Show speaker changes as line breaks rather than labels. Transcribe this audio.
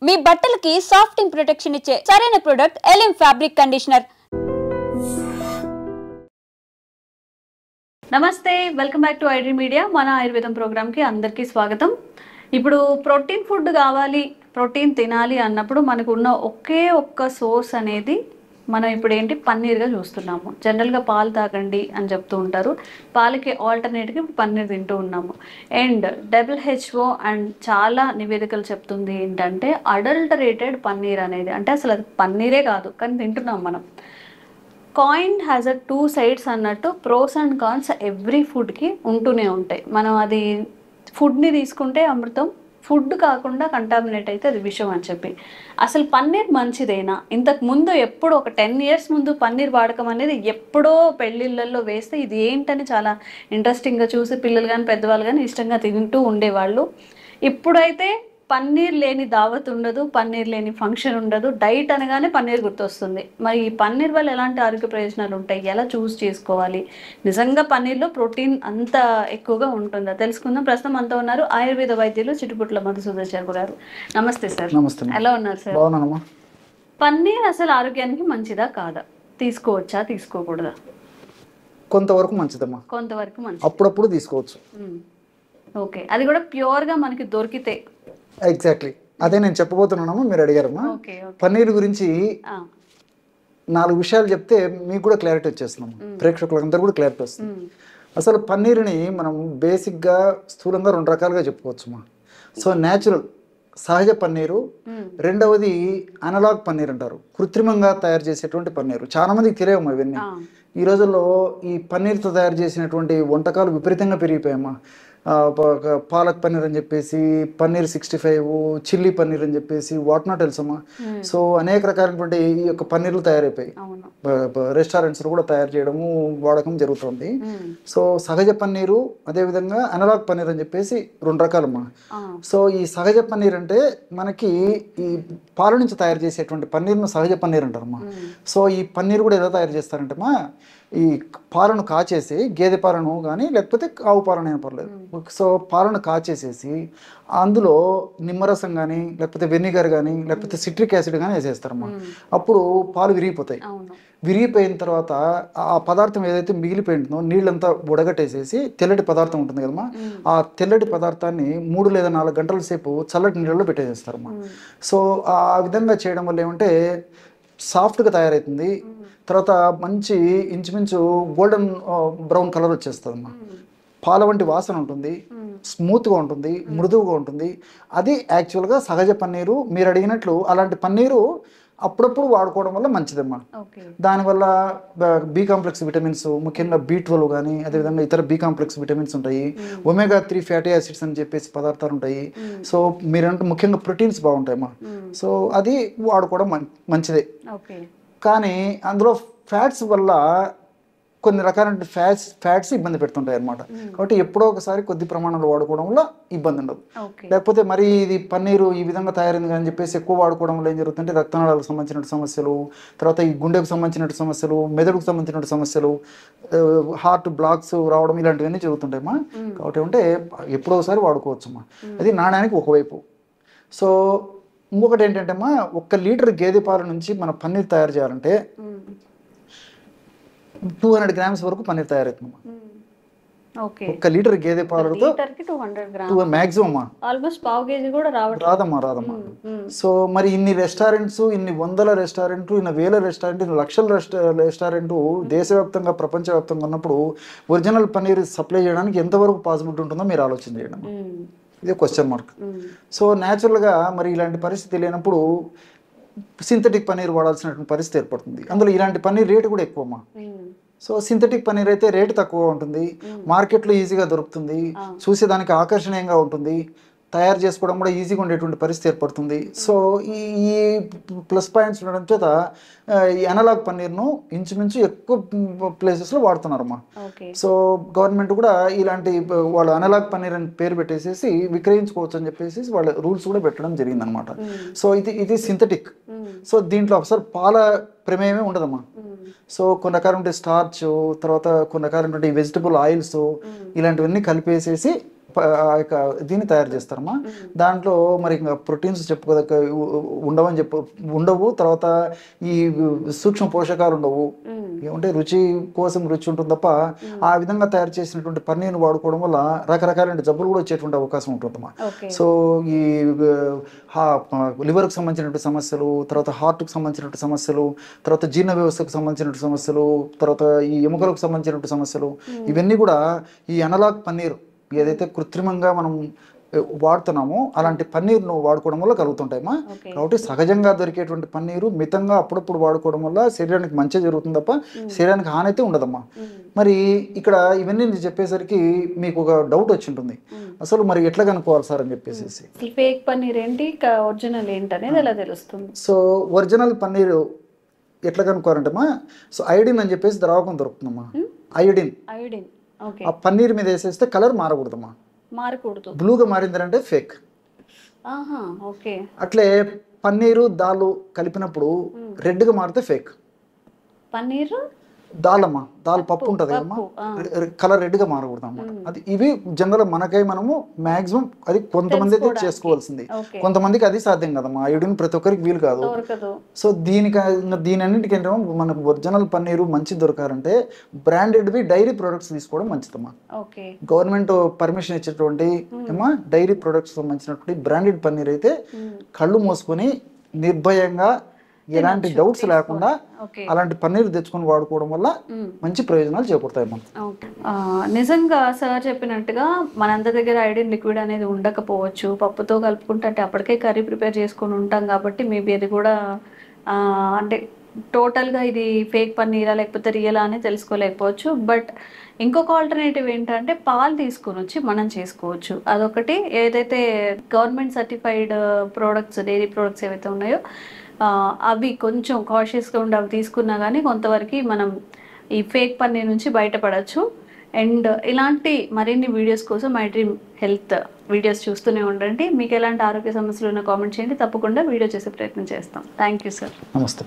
మీ బట్టలకి సాఫ్టింగ్ ప్రొటెక్షన్ ఇచ్చే సరైన ప్రొడక్ట్ ఎలిమ్ ఫ్యాబ్రిక్ కండిషనర్.
నమస్తే, welcome back to iDream media. మన ఆయుర్వేదం ప్రోగ్రామ్కి అందరికీ స్వాగతం. ఇప్పుడు ప్రోటీన్ ఫుడ్ కావాలి, ప్రోటీన్ తినాలి అన్నప్పుడు మనకు ఉన్న ఒకే ఒక్క సోర్స్ అనేది మనం ఇప్పుడు ఏంటి పన్నీర్గా చూస్తున్నాము. జనరల్గా పాలు తాగండి అని చెప్తూ ఉంటారు. పాలకి ఆల్టర్నేట్గా పన్నీర్ తింటూ ఉన్నాము. అండ్ WHO అండ్ చాలా నివేదికలు చెప్తుంది ఏంటంటే అడల్టరేటెడ్ పన్నీర్ అనేది, అంటే అసలు అది పన్నీరే కాదు కానీ తింటున్నాం మనం. కాయిన్ హ్యాజ్ అ 2 sides అన్నట్టు ప్రోస్ అండ్ కాన్స్ ఎవ్రీ ఫుడ్కి ఉంటూనే ఉంటాయి. మనం అది ఫుడ్ని తీసుకుంటే అమృతం, ఫుడ్ కాకుండా కంటామినేట్ అయితే అది విషం అని చెప్పి. అసలు పన్నీర్ మంచిదేనా? ఇంతకు ముందు ఎప్పుడు ఒక 10 years ముందు పన్నీర్ వాడకం అనేది ఎప్పుడో పెళ్ళిళ్ళల్లో వేస్తే ఇది ఏంటని చాలా ఇంట్రెస్టింగ్గా చూసి పిల్లలు కానీ పెద్దవాళ్ళు కానీ ఇష్టంగా తింటూ ఉండేవాళ్ళు. ఇప్పుడైతే పన్నీర్ లేని దావత్ ఉండదు, పన్నీర్ లేని ఫంక్షన్ ఉండదు. డైట్ అనగానే పన్నీర్ గుర్తొస్తుంది. మరి ఈ పన్నీర్ వల్ల ఎలాంటి ఆరోగ్య ప్రయోజనాలు ఉంటాయి, ఎలా చూస్ చేసుకోవాలి, నిజంగా పన్నీర్లో ప్రోటీన్ అంత ఎక్కువగా ఉంటుందా తెలుసుకుందాం. ప్రస్తుతం అంతా ఉన్నారు ఆయుర్వేద వైద్యులు చిట్టుపుట్ల మధుసూదన్ గారు. నమస్తే సార్.
నమస్తే. ఎలా
ఉన్నారు సార్? పన్నీర్ అసలు ఆరోగ్యానికి మంచిదా కాదా? తీసుకోవచ్చా తీసుకోకూడదా?
కొంతవరకు మంచిదమ్మా,
కొంతవరకు మంచిది,
అప్పుడప్పుడు తీసుకోవచ్చు.
ఓకే, అది కూడా ప్యూర్గా మనకి దొరికితే.
ఎగ్జాక్ట్లీ అదే నేను చెప్పబోతున్నానమ్మా, మీరు అడిగారమ్మా. పన్నీర్ గురించి 4 విషయాలు చెప్తే మీకు కూడా క్లారిటీ వచ్చేస్తున్నాము, ప్రేక్షకులందరూ కూడా క్లారిటీ వస్తుంది. అసలు పన్నీర్ని మనం బేసిక్గా స్థూలంగా 2 రకాలుగా చెప్పుకోవచ్చుమా. సో న్యాచురల్ సహజ పన్నీరు, రెండవది అనలాగ్ పన్నీర్ అంటారు, కృత్రిమంగా తయారు చేసేటువంటి పన్నీరు. చాలా మందికి తెలియమ్మా ఇవన్నీ. ఈ రోజుల్లో ఈ పన్నీర్తో తయారు చేసినటువంటి వంటకాలు విపరీతంగా పెరిగిపోయామ్మా. పాలక్ పన్నీర్ అని చెప్పేసి, పన్నీర్ 65, చిల్లీ పన్నీర్ అని చెప్పేసి, వాట్ నాట్ తెలుసమ్మా. సో అనేక రకాలైనటువంటి ఈ యొక్క పన్నీర్లు తయారైపోయి రెస్టారెంట్స్లో కూడా తయారు చేయడము, వాడకం జరుగుతుంది. సో సహజ పన్నీరు, అదేవిధంగా అనలాగ్ పన్నీర్ అని చెప్పేసి 2 రకాలమ్మా. సో ఈ సహజ పన్నీర్ అంటే మనకి ఈ పాల నుంచి తయారు చేసేటువంటి పన్నీర్ను సహజ పన్నీర్ అంటారమ్మా. సో ఈ పన్నీర్ కూడా ఎలా తయారు చేస్తారంటమ్మా, ఈ పాలను కాచేసి, గేదె పాలను కానీ లేకపోతే ఆవు పాలనైనా పర్లేదు. సో పాలను కాచేసేసి అందులో నిమ్మరసం కానీ లేకపోతే వెనిగర్ కానీ లేకపోతే సిట్రిక్ యాసిడ్ కానీ వేసేస్తారమ్మా. అప్పుడు పాలు విరిగిపోతాయి. విరిగిపోయిన తర్వాత ఆ పదార్థం ఏదైతే మిగిలిపోయిందో నీళ్ళంతా ఉడగట్టేసేసి తెల్లటి పదార్థం ఉంటుంది కదమ్మా, ఆ తెల్లటి పదార్థాన్ని 3 లేదా 4 గంటల సేపు చల్లటి నీళ్ళలో పెట్టేసేస్తారమ్మా. సో ఆ విధంగా చేయడం వల్ల ఏమంటే సాఫ్ట్గా తయారవుతుంది. తర్వాత మంచి ఇంచుమించు గోల్డెన్ బ్రౌన్ కలర్ వచ్చేస్తుందమ్మా. పాల వంటి వాసన ఉంటుంది, స్మూత్గా ఉంటుంది, మృదువుగా ఉంటుంది. అది యాక్చువల్గా సహజ పన్నీరు. మీరు అడిగినట్లు అలాంటి పన్నీరు అప్పుడప్పుడు వాడుకోవడం వల్ల మంచిదమ్మా. దానివల్ల బి కాంప్లెక్స్ విటమిన్స్, ముఖ్యంగా B12 కానీ అదేవిధంగా ఇతర బి కాంప్లెక్స్ విటమిన్స్ ఉంటాయి, ఒమేగా 3 ఫ్యాటీ యాసిడ్స్ అని చెప్పేసి పదార్థాలు ఉంటాయి. సో మీరంటే ముఖ్యంగా ప్రోటీన్స్ బాగుంటాయమ్మా. సో అది వాడుకోవడం మంచిదే. కానీ అందులో ఫ్యాట్స్ వల్ల కొన్ని రకాల ఫ్యాట్స్ ఇబ్బంది పెడుతుంటాయి అన్నమాట. కాబట్టి ఎప్పుడో ఒకసారి కొద్ది ప్రమాణంలో వాడుకోవడం వల్ల ఇబ్బంది ఉండదు. లేకపోతే మరి ఇది పన్నీరు ఈ విధంగా తయారైంది అని చెప్పేసి ఎక్కువ వాడుకోవడం వల్ల ఏం జరుగుతుందంటే రక్తనాళాలకు సంబంధించిన సమస్యలు, తర్వాత ఈ గుండెకు సంబంధించిన సమస్యలు, మెదడుకు సంబంధించిన సమస్యలు, హార్ట్ బ్లాక్స్ రావడం ఇలాంటివన్నీ జరుగుతుంటాయమ్మా. కాబట్టి అంటే ఎప్పుడో ఒకసారి వాడుకోవచ్చమ్మా. అది నాణ్యానికి ఒకవైపు. సో ఇంకొకటి ఏంటంటే అమ్మా, 1 లీటర్ గేదె పాల నుంచి మన పన్నీర్ తయారు చేయాలంటే 200 grams వరకు పన్నీర్ తయారవుతుందమ్మా. 1 లీటర్ గేదె పాలతో మాక్సిమం రాదమ్మా. సో మరి ఇన్ని రెస్టారెంట్స్, ఇన్ని వందల రెస్టారెంట్లు, ఇన్ని వేల రెస్టారెంట్, ఇన్ని లక్షల రెస్టారెంట్ దేశవ్యాప్తంగా ప్రపంచవ్యాప్తంగా ఉన్నప్పుడు ఒరిజినల్ పన్నీర్ సప్లై చేయడానికి ఎంతవరకు పాసిబిలిటీ ఉంటుందో మీరు ఆలోచన చేయండి. ఇదే క్వశ్చన్ మార్క్. సో న్యాచురల్గా మరి ఇలాంటి పరిస్థితి లేనప్పుడు సింథటిక్ పన్నీర్ వాడాల్సినటువంటి పరిస్థితి ఏర్పడుతుంది. అందులో ఇలాంటి పన్నీర్ రేటు కూడా ఎక్కువమ్మా. సో సింథటిక్ పన్నీర్ అయితే రేటు తక్కువ ఉంటుంది, మార్కెట్లో ఈజీగా దొరుకుతుంది, చూసేదానికి ఆకర్షణీయంగా ఉంటుంది, తయారు చేసుకోవడం కూడా ఈజీగా ఉండేటువంటి పరిస్థితి ఏర్పడుతుంది. సో ఈ ప్లస్ పాయింట్స్ ఉండడం చేత ఈ అనలాగ్ పన్నీర్ను ఇంచుమించు ఎక్కువ ప్లేసెస్లో వాడుతున్నారమ్మా. సో గవర్నమెంట్ కూడా ఇలాంటి వాళ్ళు అనలాగ్ పన్నీర్ అని పేరు పెట్టేసేసి విక్రయించుకోవచ్చు అని చెప్పేసి వాళ్ళ రూల్స్ కూడా పెట్టడం జరిగిందనమాట. సో ఇది సింథటిక్. సో దీంట్లో అసలు పాల ప్రమేయమే ఉండదమ్మా. సో కొన్ని రకాల స్టార్చ్, తర్వాత కొన్ని రకాల వెజిటబుల్ ఆయిల్స్ ఇలాంటివన్నీ కలిపేసేసి ఆ యొక్క దీన్ని తయారు చేస్తారమ్మా. దాంట్లో మరి ఇంకా ప్రోటీన్స్ చెప్పుకోదక్క ఉండవు. తర్వాత ఈ సూక్ష్మ పోషకాలు ఉండవు. ఏమంటే రుచి కోసం రుచి ఉంటుంది తప్ప ఆ విధంగా తయారు చేసినటువంటి పన్నీర్ని వాడుకోవడం వల్ల రకరకాలైన జబ్బులు కూడా వచ్చేటువంటి అవకాశం ఉంటుందమ్మా. సో ఈ లివర్కి సంబంధించినటువంటి సమస్యలు, తర్వాత హార్ట్కి సంబంధించినటువంటి సమస్యలు, తర్వాత జీర్ణ వ్యవస్థకు సంబంధించినటువంటి సమస్యలు, తర్వాత ఈ ఎముకలకు సంబంధించినటువంటి సమస్యలు, ఇవన్నీ కూడా ఈ అనలాగ్ పన్నీర్ ఏదైతే కృత్రిమంగా మనం వాడుతున్నామో అలాంటి పన్నీర్ను వాడుకోవడం వల్ల కలుగుతుంటాయమ్మా. కాబట్టి సహజంగా దొరికేటువంటి పన్నీరు మితంగా అప్పుడప్పుడు వాడుకోవడం వల్ల శరీరానికి మంచి జరుగుతుంది తప్ప శరీరానికి హాని అయితే ఉండదమ్మా. మరి ఇక్కడ ఇవన్నీ నేను చెప్పేసరికి మీకు ఒక డౌట్ వచ్చి ఉంటుంది, అసలు మరి ఎట్లా కనుక్కోవాలి సార్ అని చెప్పేసి.
ఫేక్ పన్నీర్ ఏంటి, ఒరిజినల్ ఏంటి అనేది ఎలా తెలుస్తుంది?
సో ఒరిజినల్ పన్నీర్ ఎట్లా కనుక్కోవాలంటమ్మా, సో ఐడిన్ అని చెప్పేసి ద్రావకం దొరుకుతుందమ్మా. ఐడిన్ ఆ పన్నీర్ మీద వేసేస్తే కలర్ మారకూడదమ్మా.
మారకూడదు.
బ్లూగా మారిందంటే ఫేక్. అట్లే పన్నీరు దాలు కలిపినప్పుడు రెడ్గా మారితే ఫేక్.
పన్నీర్
దాల్ అమ్మా, దాల్ పప్పు ఉంటుంది కదమ్మా, కలర్ రెడ్గా మారకూడదు అన్నమాట. అది ఇవి జనరల్ మనకై మనము మాక్సిమం అది కొంతమంది అయితే చేసుకోవాల్సింది, కొంతమందికి అది సాధ్యం కదమ్మా. ఐడిన్ ప్రతి ఒక్కరికి వీలు కాదు. సో దీని అన్నింటికి ఏంటో మనకు ఒరిజినల్ పన్నీరు మంచి దొరకాలంటే బ్రాండెడ్వి డైరీ ప్రొడక్ట్స్ తీసుకోవడం మంచిదమ్మా. గవర్నమెంట్ పర్మిషన్ ఇచ్చేటువంటి ఏమా డైరీ ప్రొడక్ట్స్ సంబంధించినటువంటి బ్రాండెడ్ పన్నీర్ అయితే కళ్ళు మూసుకొని నిర్భయంగా ఎలాంటి డౌట్స్ లేకుండా అలాంటి పన్నీర్ తెచ్చుకొని వాడుకోవడం వల్ల మంచి ప్రయోజనాలు చేకూరుతాయి మనం.
నిజంగా సార్ చెప్పినట్టుగా మనందరి దగ్గర ఐడిన్ లిక్విడ్ అనేది ఉండకపోవచ్చు, పప్పుతో కలుపుకుంటే అంటే అప్పటికే కర్రీ ప్రిపేర్ చేసుకొని ఉంటాం కాబట్టి మేబీ అది కూడా అంటే టోటల్గా ఇది ఫేక్ పన్నీరా లేకపోతే రియలా అని తెలుసుకోలేకపోవచ్చు. బట్ ఇంకొక ఆల్టర్నేటివ్ ఏంటంటే పాలు తీసుకొని వచ్చి మనం చేసుకోవచ్చు. అదొకటి. ఏదైతే government certified products, dairy products ఏవైతే ఉన్నాయో అవి కొంచెం కాషియస్గా ఉండి అవి తీసుకున్నా కానీ కొంతవరకు మనం ఈ ఫేక్ పన్నీర్ నుంచి బయటపడచ్చు. అండ్ ఇలాంటి మరిన్ని వీడియోస్ కోసం మై డ్రీమ్ హెల్త్ వీడియోస్ చూస్తూనే ఉండండి. మీకు ఎలాంటి ఆరోగ్య సమస్యలు ఉన్నా కామెంట్ చేయండి, తప్పకుండా వీడియో చేసే ప్రయత్నం చేస్తాం. Thank you sir.
నమస్తే.